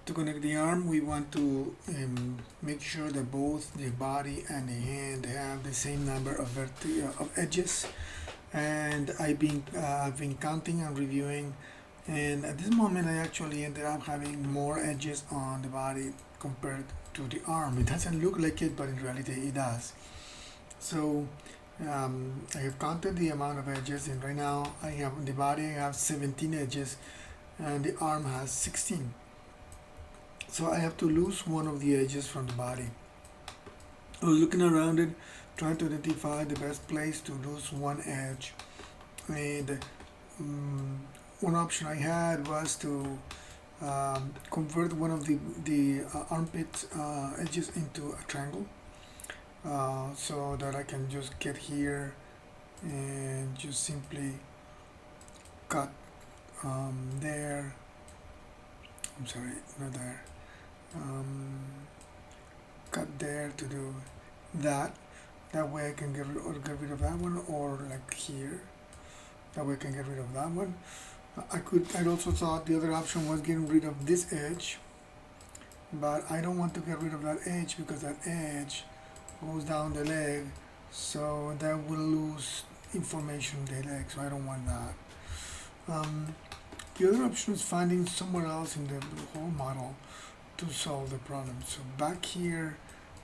To connect the arm, we want to make sure that both the body and the hand have the same number of of edges. And I've been counting and reviewing, and at this moment I actually ended up having more edges on the body compared to the arm. It doesn't look like it, but in reality it does. So I have counted the amount of edges, and right now I have on the body I have 17 edges, and the arm has 16. So I have to lose one of the edges from the body. I was looking around it, trying to identify the best place to lose one edge, and one option I had was to convert one of the armpit edges into a triangle, so that I can just get here and just simply cut there. I'm sorry, not there. Um, Cut there to do that. That way I can get rid of that one, or like here. That way I can get rid of that one. I also thought the other option was getting rid of this edge, but I don't want to get rid of that edge because that edge goes down the leg, so that will lose information in the leg. So I don't want that. Um, the other option is finding somewhere else in the whole model to solve the problem. So back here,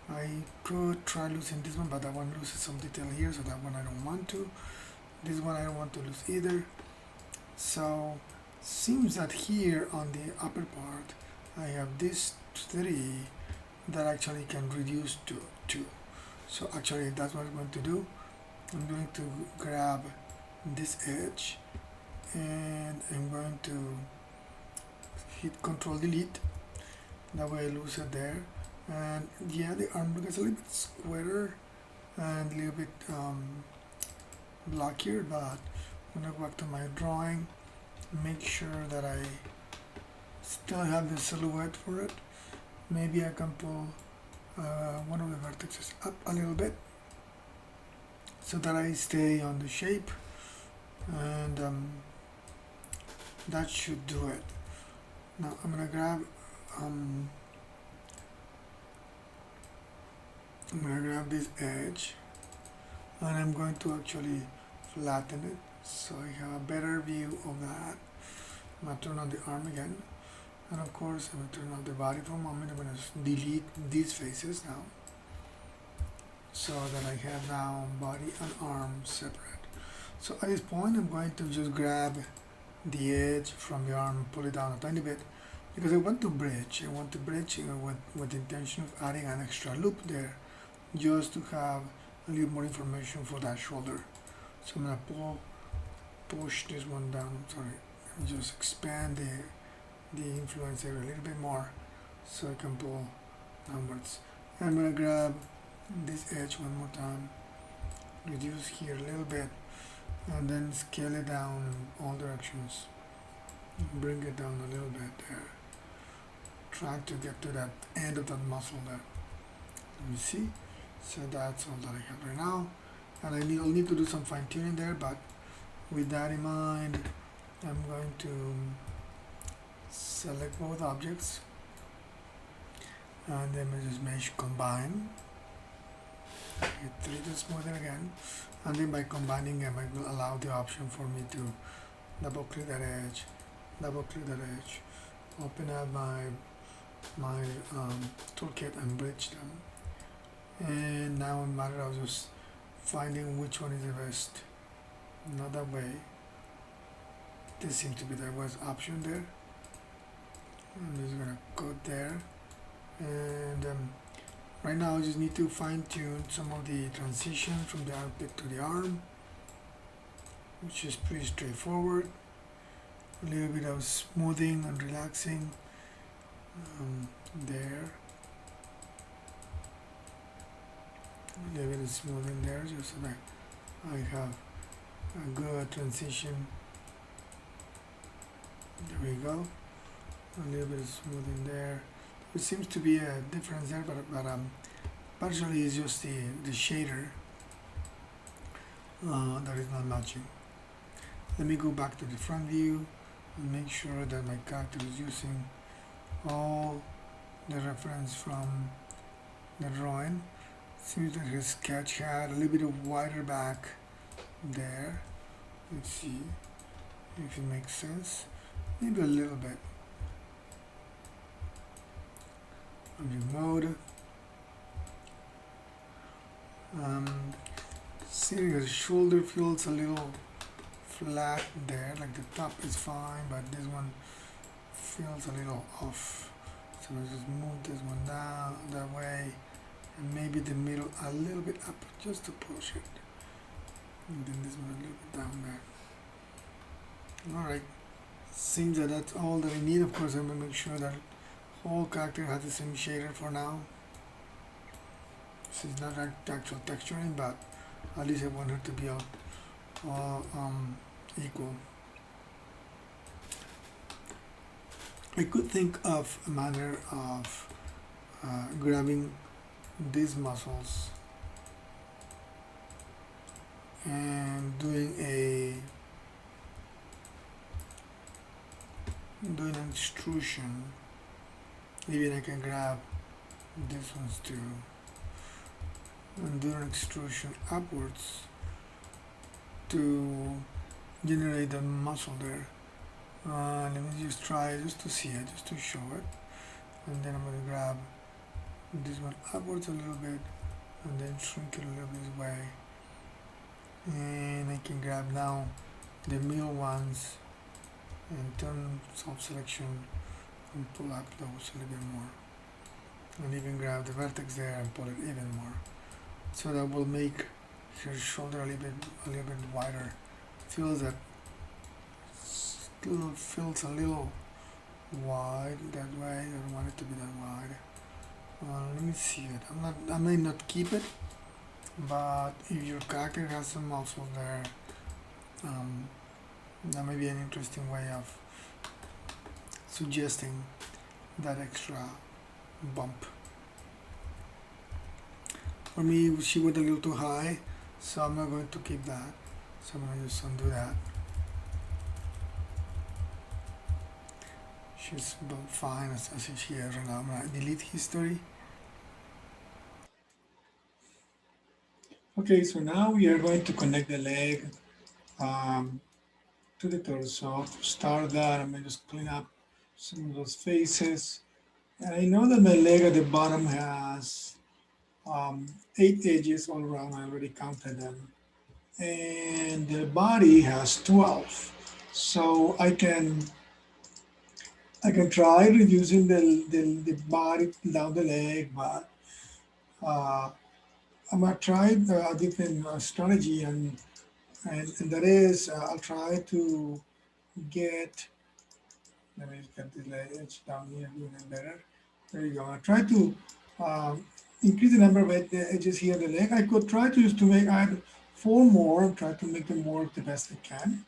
I could try losing this one, but that one loses some detail here, so that one I don't want to. This one I don't want to lose either. So seems that here on the upper part, I have these three that actually can reduce to 2. So actually that's what I'm going to do. I'm going to grab this edge, and I'm going to hit Control Delete. That way I lose it there. And yeah, the arm looks a little bit squarer and a little bit blockier, but I'm gonna go back to my drawing, make sure that I still have the silhouette for it. Maybe I can pull one of the vertices up a little bit so that I stay on the shape, and that should do it. Now I'm gonna grab this edge, and I'm going to actually flatten it so I have a better view of that. I'm going to turn on the arm again, and of course I'm going to turn on the body for a moment. I'm going to delete these faces now, so that I have now body and arm separate. So at this point I'm going to just grab the edge from the arm, pull it down a tiny bit, because I want to bridge. I want to bridge with the intention of adding an extra loop there, just to have a little more information for that shoulder. So I'm gonna push this one down. I'm sorry, and just expand the influence area a little bit more, so I can pull downwards. And I'm gonna grab this edge one more time, reduce here a little bit, and then scale it down in all directions. Bring it down a little bit there. Try to get to that end of that muscle there. Let me see. So that's all that I have right now, and I'll need to do some fine tuning there, but with that in mind, I'm going to select both objects, and then I just mesh combine, hit 3 to smooth it again, and then by combining them I will allow the option for me to double click that edge, open up my toolkit and bridge them. And now in matter of just finding which one is the best. Not that way. This seems to be the best option there. I'm just gonna go there, and right now I just need to fine tune some of the transition from the armpit to the arm, which is pretty straightforward. A little bit of smoothing and relaxing there. A little bit of smoothing there, just so that I have a good transition. There we go. A little bit of smoothing there. There seems to be a difference there, but partially it's just the shader that is not matching. Let me go back to the front view and make sure that my character is using all the reference from the drawing. Seems that his sketch had a little bit of wider back there. Let's see if it makes sense. Maybe a little bit. Object mode. See his shoulder feels a little flat there, like the top is fine, but this one feels a little off. So I just move this one down that way, and maybe the middle a little bit up just to push it, and then this one a little bit down there. Alright, seems that that's all that I need. Of course, I'm going to make sure that whole character has the same shader for now. This is not actual texturing, but at least I want her to be all equal. I could think of a manner of grabbing these muscles and doing an extrusion. Maybe I can grab these ones too and do an extrusion upwards to generate the muscle there. Let me just try just to see it, just to show it, and then I'm going to grab this one upwards a little bit and then shrink it a little bit this way, and I can grab now the middle ones and turn soft selection and pull up those a little bit more, and even grab the vertex there and pull it even more, so that will make her shoulder a little bit wider. Feels that still feels a little wide that way. I don't want it to be that wide. Let me see it. I may not keep it, but if your character has some muscle there, that may be an interesting way of suggesting that extra bump. For me, she went a little too high, so I'm not going to keep that. So I'm going to just undo that. She's built fine as she is right now. I'm going to delete history. Okay, so now we are going to connect the leg to the torso. To start that, I'm going to just clean up some of those faces. And I know that my leg at the bottom has 8 edges all around. I already counted them. And the body has 12. So I can try reducing the body down the leg, but I'm gonna try a different strategy, and that is I'll try to get. Let me get the edge down here, doing it better. There you go. I try to increase the number of edges here on the leg. I could try to just to make add 4 more. Try to make them work the best I can.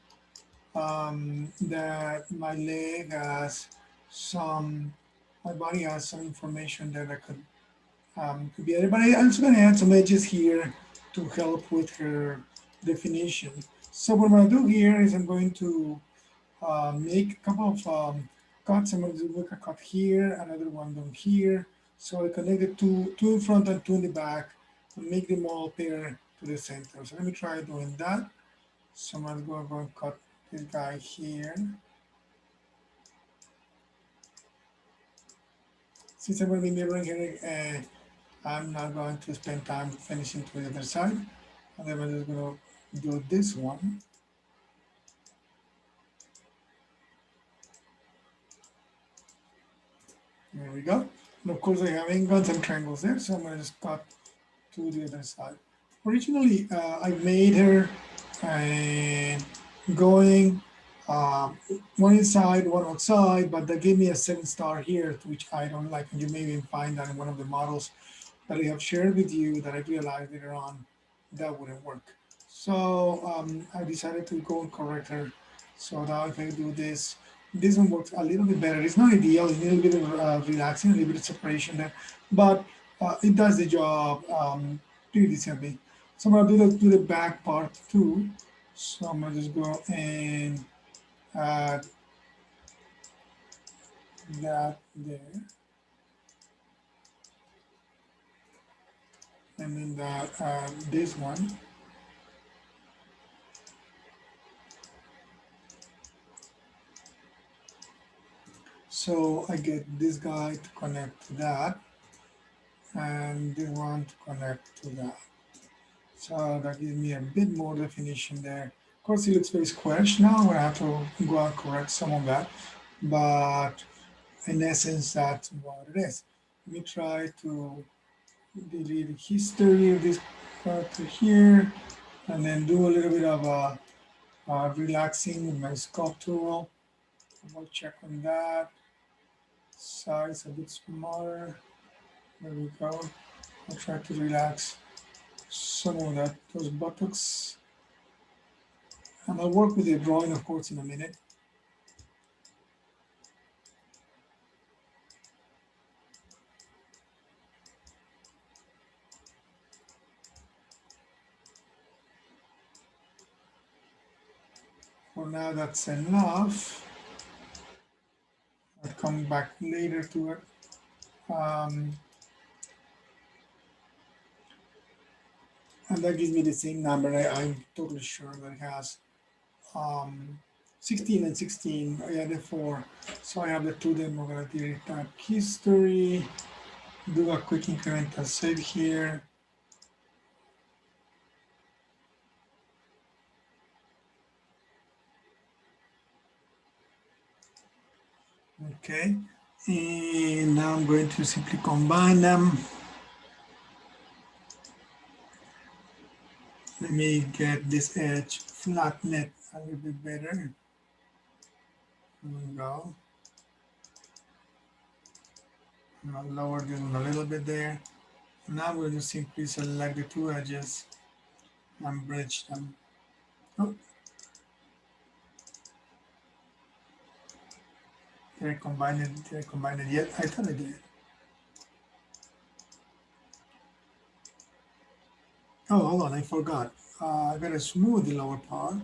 That my leg has some, my body has some information that I could be added. But I'm also going to add some edges here to help with her definition. So what I'm going to do here is I'm going to make a couple of cuts. I'm going to make a cut here, another one down here. So I connect the two in front and 2 in the back and make them all pair to the center. So let me try doing that. So I'm going to go and cut this guy here. Since I'm going to be mirroring here, I'm not going to spend time finishing to the other side. And then I'm just going to do this one. There we go. And of course, I have angles and triangles there, so I'm going to just cut to the other side. Originally, I made her going one inside, one outside, but that gave me a 7-star here, which I don't like. And you may even find that in one of the models that I have shared with you that I realized later on that wouldn't work. So I decided to go and correct her. So now if I do this one works a little bit better. It's not ideal, it's a little bit of relaxing, a little bit of separation there, but it does the job pretty decently. So I'm gonna do the back part too. So I'm gonna just go and add that there, and then that this one. So I get this guy to connect to that, and this one to connect to that. So that gives me a bit more definition there. Of course, it looks very squarish now. I have to go and correct some of that, but in essence, that's what it is. Let me try to delete the history of this part to here, and then do a little bit of relaxing with my sculpt tool. We'll check on that. Size a bit smaller. There we go. I'll try to relax some of that, those buttocks. And I'll work with the drawing, of course, in a minute. For now, that's enough. I'll come back later to it. Um, and that gives me the same number. I'm totally sure that it has um, 16 and 16. I added 4. So I have the two. Then we're going to delete that history. Do a quick incremental save here. Okay. And now I'm going to simply combine them. Let me get this edge flattened a little bit better. There we go. I'll lower this one a little bit there. Now we'll just simply select the two edges and bridge them. Oh, they're combined. They're combined yet. I thought I did. Oh, hold on, I forgot. I gotta smooth the lower part.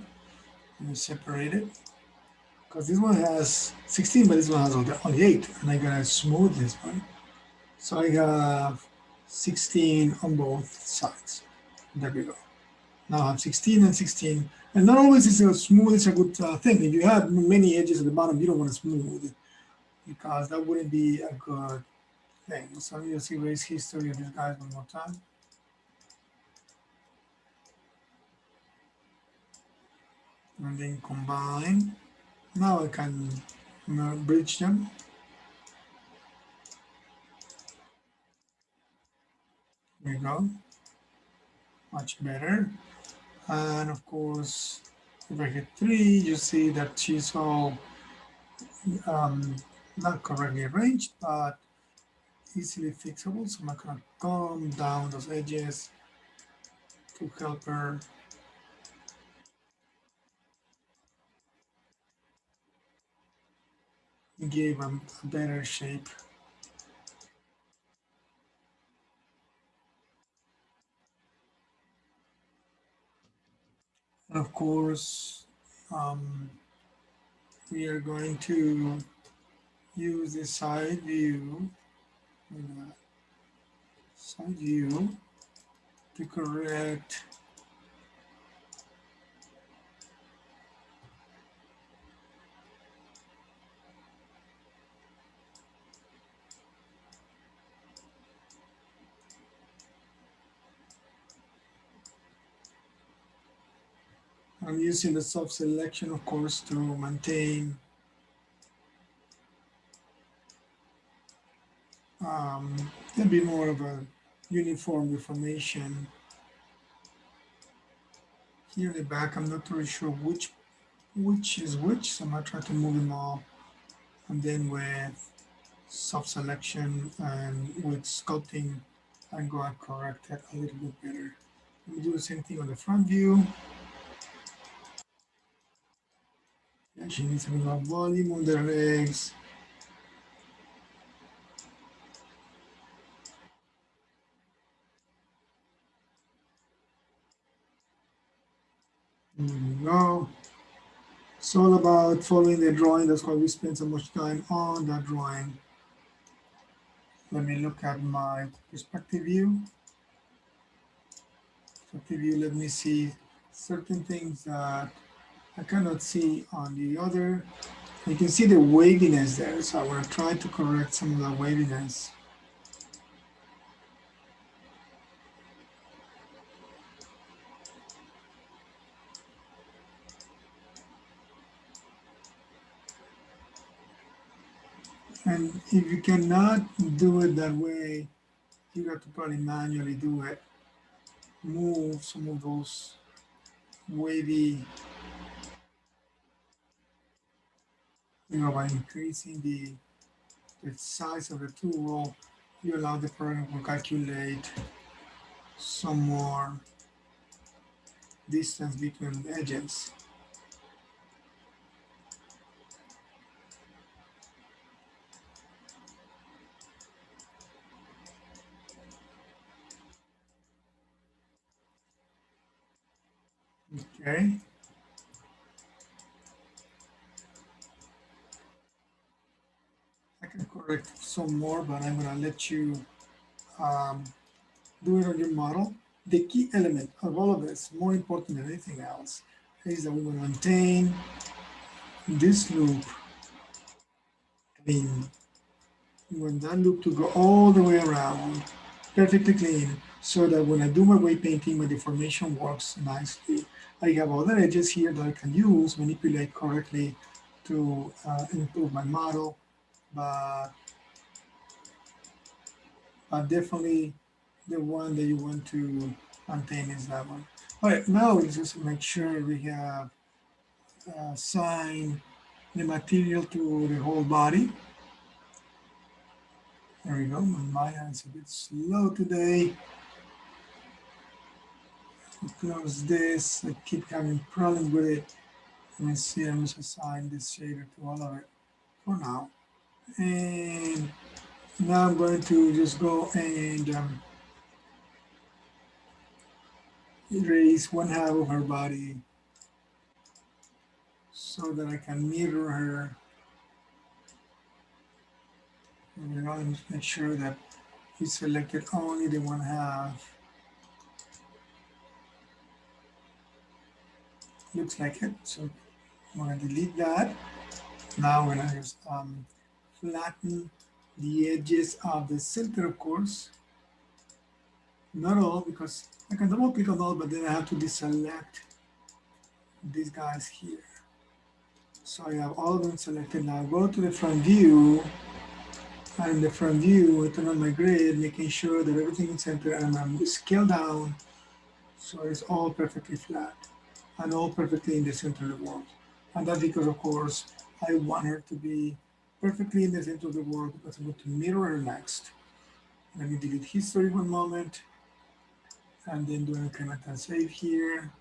Let me separate it because this one has 16, but this one has only 8, and I gotta smooth this one. So I have 16 on both sides. There we go. Now I have 16 and 16. And not always is a smooth is a good thing. If you have many edges at the bottom, you don't want to smooth it because that wouldn't be a good thing. So you'll see race history of these guys one more time. And then combine. Now I can bridge them. There we go. Much better. And of course, if I hit 3, you see that she's all um, not correctly arranged, but easily fixable. So I'm gonna come down those edges to help her give a better shape. And of course, um, we are going to use the side view to correct. I'm using the soft selection, of course, to maintain a bit more of a uniform deformation. Here in the back, I'm not really sure which is which, so I'm gonna try to move them all. And then with soft selection and with sculpting, I'm going to correct that a little bit better. Let me do the same thing on the front view. Yeah, she needs a bit more volume on their legs. There we go. It's all about following the drawing. That's why we spend so much time on that drawing. Let me look at my perspective view. Perspective view, let me see certain things that I cannot see on the other. You can see the waviness there, so I want to try to correct some of the waviness. And if you cannot do it that way, you got to probably manually do it. Move some of those wavy, by increasing the size of the tool, you allow the program to calculate some more distance between edges. Okay. I can correct some more, but I'm going to let you um, do it on your model. The key element of all of this, more important than anything else, is that we will maintain this loop. I mean, we want that loop to go all the way around, perfectly clean, so that when I do my weight painting, my deformation works nicely. I have other edges here that I can use, manipulate correctly to improve my model, but, but definitely the one that you want to maintain is that one. All right, now we just make sure we have assigned the material to the whole body. There we go. My Maya is a bit slow today. Close this. I keep having problems with it. Let me see. I'm just assign this shader to all of it for now. And now I'm going to just go and erase one half of her body so that I can mirror her. And we're going to make sure that we selected only the one half. Looks like it. So I'm going to delete that. Now I'm going to just flatten the edges of the center, of course. Not all, because I can double click on all, but then I have to deselect these guys here. So I have all of them selected. Now go to the front view, and in the front view, I turn on my grid, making sure that everything is centered, and I'm scale down so it's all perfectly flat and all perfectly in the center of the world. And that's because, of course, I want her to be perfectly in the center of the world because I'm going to mirror her next. Let me delete history one moment and then do an increment and save here.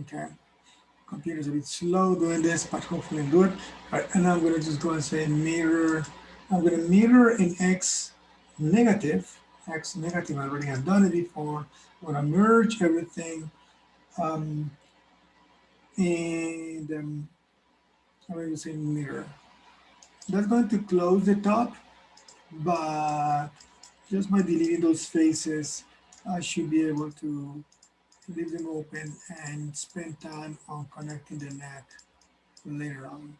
Okay, computer's a bit slow doing this, but hopefully I'm good. All right, and now I'm gonna just go and say mirror. I'm gonna mirror in X negative. X negative, I already have done it before. I'm gonna merge everything. And I'm going to say mirror. That's going to close the top, but just by deleting those faces, I should be able to leave them open and spend time on connecting the neck later on.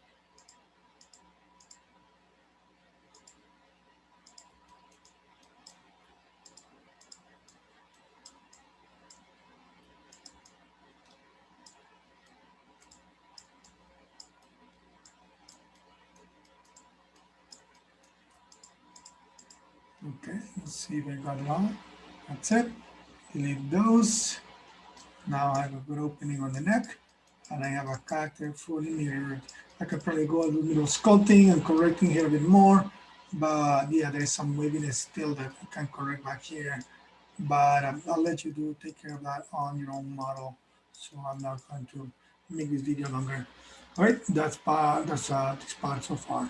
Okay, let's see if I got it all. That's it. Delete those. Now I have a good opening on the neck, and I have a character fully mirrored. I could probably go a little bit of sculpting and correcting here a bit more, but yeah, there is some waviness still that I can correct back here. But I'll let you take care of that on your own model. So I'm not going to make this video longer. All right, that's this part so far.